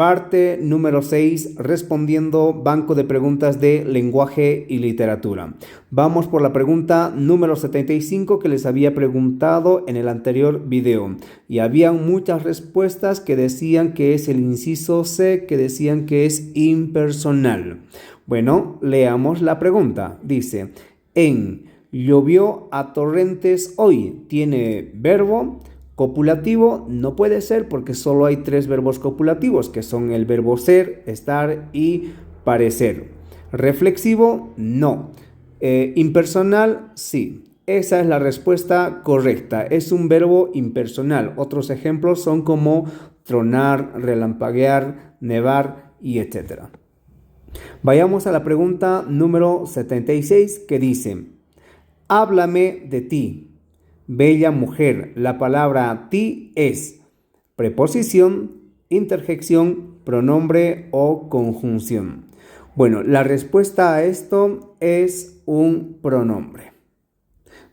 Parte número 6, respondiendo banco de preguntas de lenguaje y literatura. Vamos por la pregunta número 75 que les había preguntado en el anterior video. Y habían muchas respuestas que decían que es el inciso C, que decían que es impersonal. Bueno, leamos la pregunta. Dice, llovió a torrentes hoy. ¿Tiene verbo? Copulativo no puede ser porque solo hay 3 verbos copulativos, que son el verbo ser, estar y parecer. Reflexivo, no. Impersonal, sí. Esa es la respuesta correcta. Es un verbo impersonal. Otros ejemplos son como tronar, relampaguear, nevar y etc. Vayamos a la pregunta número 76 que dice, háblame de ti. Bella mujer, la palabra ti es preposición, interjección, pronombre o conjunción. Bueno, la respuesta a esto es un pronombre.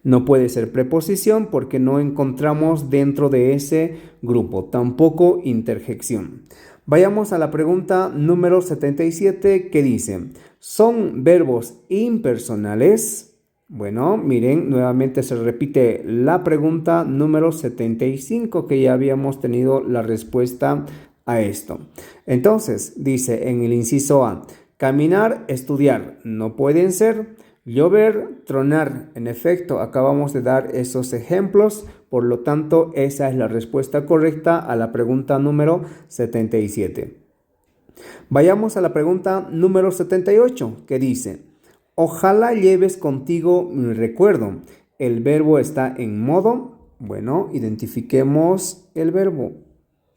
No puede ser preposición porque no encontramos dentro de ese grupo, tampoco interjección. Vayamos a la pregunta número 77 que dice, ¿son verbos impersonales? Bueno, miren, nuevamente se repite la pregunta número 75 que ya habíamos tenido la respuesta a esto. Entonces, dice en el inciso A, caminar, estudiar, no pueden ser. Llover, tronar, en efecto, acabamos de dar esos ejemplos, por lo tanto, esa es la respuesta correcta a la pregunta número 77. Vayamos a la pregunta número 78 que dice, ojalá lleves contigo mi recuerdo. El verbo está en modo. Bueno, identifiquemos el verbo.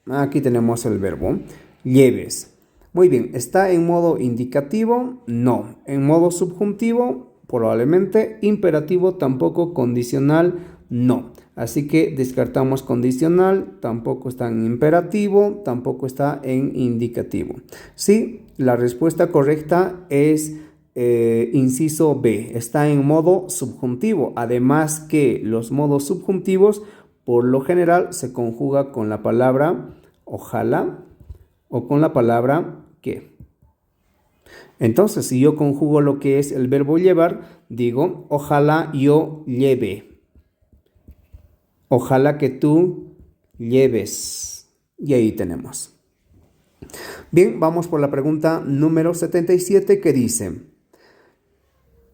Aquí tenemos el verbo. Lleves. Muy bien, ¿está en modo indicativo? No. ¿En modo subjuntivo? Probablemente. Imperativo tampoco. Condicional, no. Así que descartamos condicional, tampoco está en imperativo, tampoco está en indicativo. Sí, la respuesta correcta es inciso B, está en modo subjuntivo, además que los modos subjuntivos por lo general se conjuga con la palabra ojalá o con la palabra que. Entonces, si yo conjugo lo que es el verbo llevar, digo ojalá yo lleve, ojalá que tú lleves, y ahí tenemos. Bien, vamos por la pregunta número 77 que dice,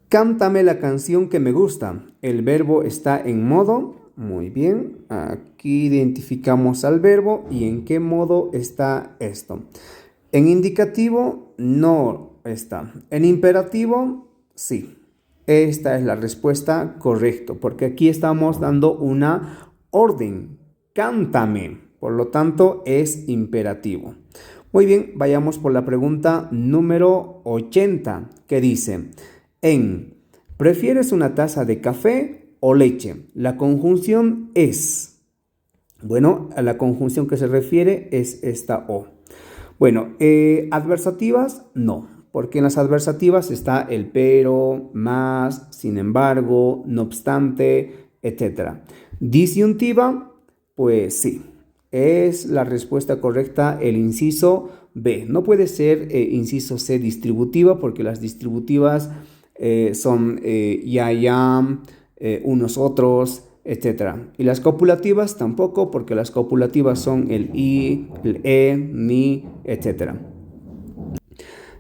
cántame la canción que me gusta. El verbo está en modo. Muy bien. Aquí identificamos al verbo y en qué modo está esto. En indicativo no está. En imperativo sí. Esta es la respuesta correcta porque aquí estamos dando una orden. Cántame. Por lo tanto es imperativo. Muy bien, vayamos por la pregunta número 80 que dice, ¿prefieres una taza de café o leche? La conjunción es, bueno, a la conjunción que se refiere es esta O. Bueno, adversativas, no, porque en las adversativas está el pero, más, sin embargo, no obstante, etc. Disyuntiva, pues sí, es la respuesta correcta el inciso B. No puede ser inciso C distributiva porque las distributivas son ya, unos otros, etc. Y las copulativas tampoco, porque las copulativas son el i, el e, mi, etc.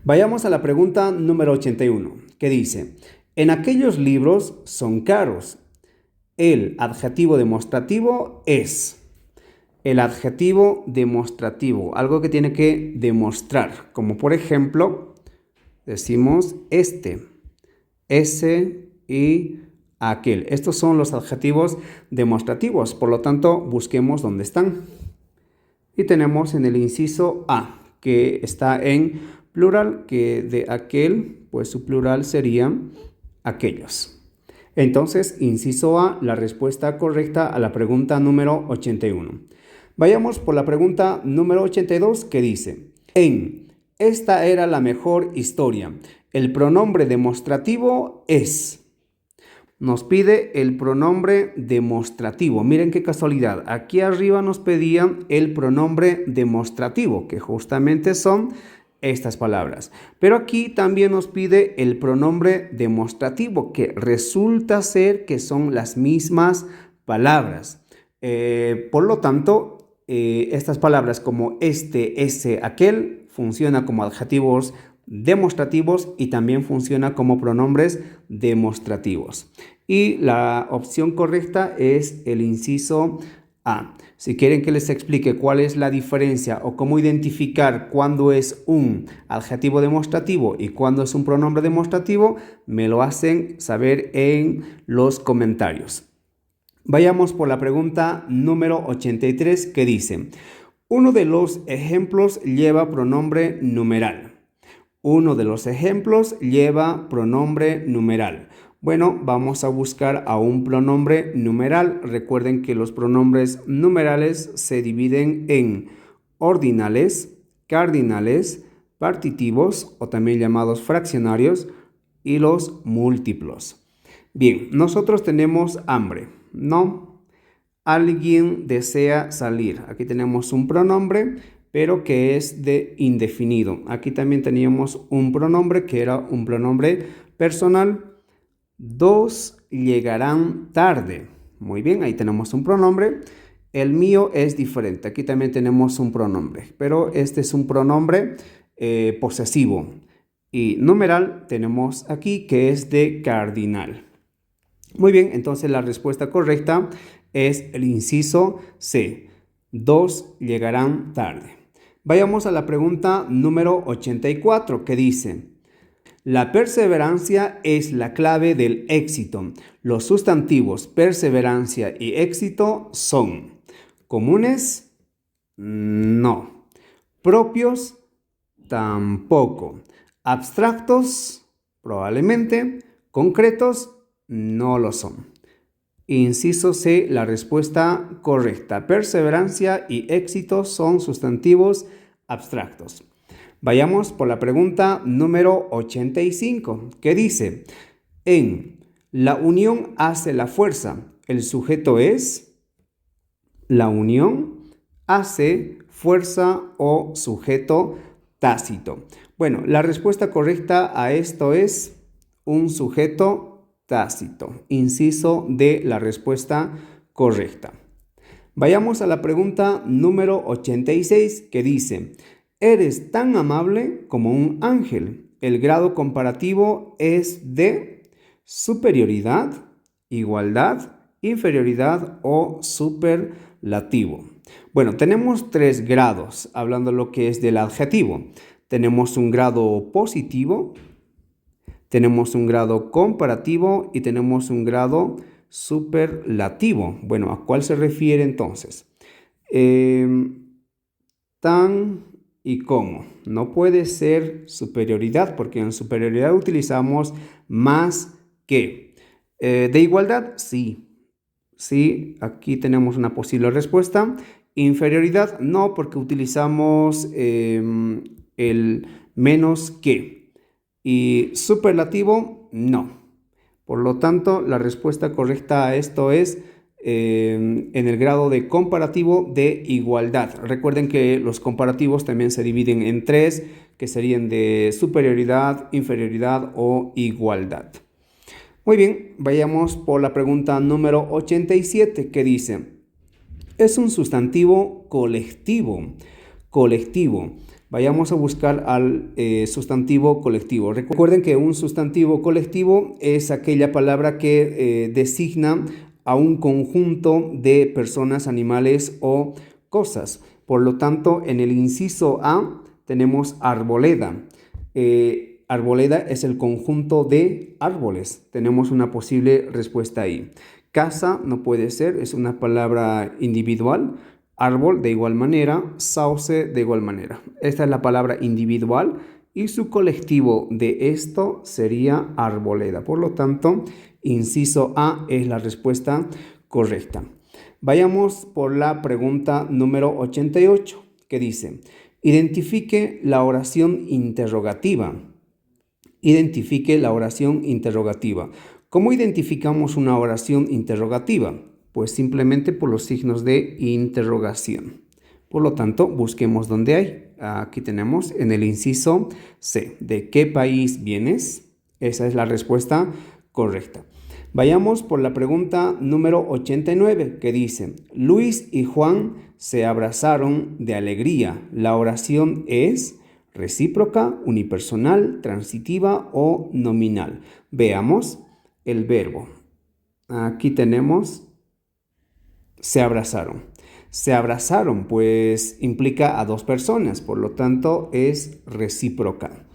Vayamos a la pregunta número 81, que dice, en aquellos libros son caros. El adjetivo demostrativo es el adjetivo demostrativo, algo que tiene que demostrar, como por ejemplo, decimos este, ese y aquel. Estos son los adjetivos demostrativos, por lo tanto, busquemos dónde están. Y tenemos en el inciso A, que está en plural, que de aquel, pues su plural sería aquellos. Entonces, inciso A, la respuesta correcta a la pregunta número 81. Vayamos por la pregunta número 82 que dice, esta era la mejor historia. El pronombre demostrativo es. Nos pide el pronombre demostrativo. Miren qué casualidad. Aquí arriba nos pedían el pronombre demostrativo, que justamente son estas palabras. Pero aquí también nos pide el pronombre demostrativo, que resulta ser que son las mismas palabras. Por lo tanto, estas palabras como este, ese, aquel, funcionan como adjetivos demostrativos y también funciona como pronombres demostrativos. Y la opción correcta es el inciso A. Si quieren que les explique cuál es la diferencia o cómo identificar cuándo es un adjetivo demostrativo y cuándo es un pronombre demostrativo, me lo hacen saber en los comentarios. Vayamos por la pregunta número 83 que dice: uno de los ejemplos lleva pronombre numeral. Uno de los ejemplos lleva pronombre numeral. Bueno, vamos a buscar a un pronombre numeral. Recuerden que los pronombres numerales se dividen en ordinales, cardinales, partitivos o también llamados fraccionarios y los múltiplos. Bien, nosotros tenemos hambre, ¿no? Alguien desea salir. Aquí tenemos un pronombre, pero que es de indefinido. Aquí también teníamos un pronombre que era un pronombre personal. Dos llegarán tarde. Muy bien, ahí tenemos un pronombre. El mío es diferente. Aquí también tenemos un pronombre, pero este es un pronombre posesivo. Y numeral tenemos aquí que es de cardinal. Muy bien, entonces la respuesta correcta es el inciso C. Dos llegarán tarde. Vayamos a la pregunta número 84 que dice: la perseverancia es la clave del éxito. Los sustantivos perseverancia y éxito son comunes, no. Propios, tampoco. Abstractos, probablemente. Concretos, no lo son. Inciso C, la respuesta correcta. Perseverancia y éxito son sustantivos abstractos. Vayamos por la pregunta número 85, que dice: en la unión hace la fuerza, el sujeto es la unión, hace, fuerza o sujeto tácito. Bueno, la respuesta correcta a esto es un sujeto tácito. Inciso de la respuesta correcta. Vayamos a la pregunta número 86 que dice: eres tan amable como un ángel. El grado comparativo es de superioridad, igualdad, inferioridad o superlativo. Bueno, tenemos tres grados hablando de lo que es del adjetivo. Tenemos un grado positivo, tenemos un grado comparativo y tenemos un grado superlativo. Bueno, ¿a cuál se refiere entonces? Tan y como. No puede ser superioridad porque en superioridad utilizamos más que. ¿De igualdad? Sí. Sí, aquí tenemos una posible respuesta. Inferioridad, no, porque utilizamos el menos que. Y superlativo, no. Por lo tanto, la respuesta correcta a esto es en el grado de comparativo de igualdad. Recuerden que los comparativos también se dividen en tres, que serían de superioridad, inferioridad o igualdad. Muy bien, vayamos por la pregunta número 87, que dice: es un sustantivo colectivo. Colectivo. Vayamos a buscar al sustantivo colectivo. Recuerden que un sustantivo colectivo es aquella palabra que designa a un conjunto de personas, animales o cosas. Por lo tanto, en el inciso A tenemos arboleda. Arboleda es el conjunto de árboles. Tenemos una posible respuesta ahí. Casa no puede ser, es una palabra individual. Árbol de igual manera, sauce de igual manera. Esta es la palabra individual y su colectivo de esto sería arboleda. Por lo tanto, inciso A es la respuesta correcta. Vayamos por la pregunta número 88, que dice: identifique la oración interrogativa. Identifique la oración interrogativa. ¿Cómo identificamos una oración interrogativa? Pues simplemente por los signos de interrogación. Por lo tanto, busquemos dónde hay. Aquí tenemos en el inciso C. ¿De qué país vienes? Esa es la respuesta correcta. Vayamos por la pregunta número 89, que dice: Luis y Juan se abrazaron de alegría. La oración es recíproca, unipersonal, transitiva o nominal. Veamos el verbo. Aquí tenemos se abrazaron. Se abrazaron, pues implica a dos personas, por lo tanto es recíproca.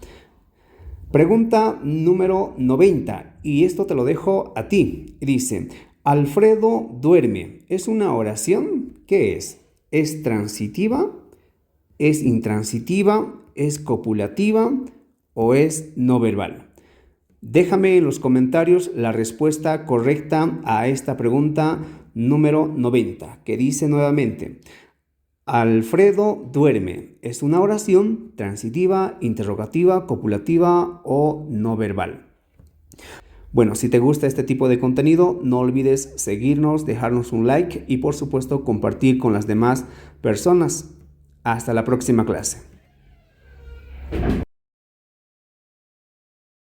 Pregunta número 90, y esto te lo dejo a ti. Dice: Alfredo duerme. ¿Es una oración? ¿Qué es? ¿Es transitiva? ¿Es intransitiva? ¿Es copulativa? ¿O es no verbal? Déjame en los comentarios la respuesta correcta a esta pregunta número 90, que dice nuevamente: Alfredo duerme. ¿Es una oración transitiva, interrogativa, copulativa o no verbal? Bueno, si te gusta este tipo de contenido, no olvides seguirnos, dejarnos un like y por supuesto compartir con las demás personas. Hasta la próxima clase.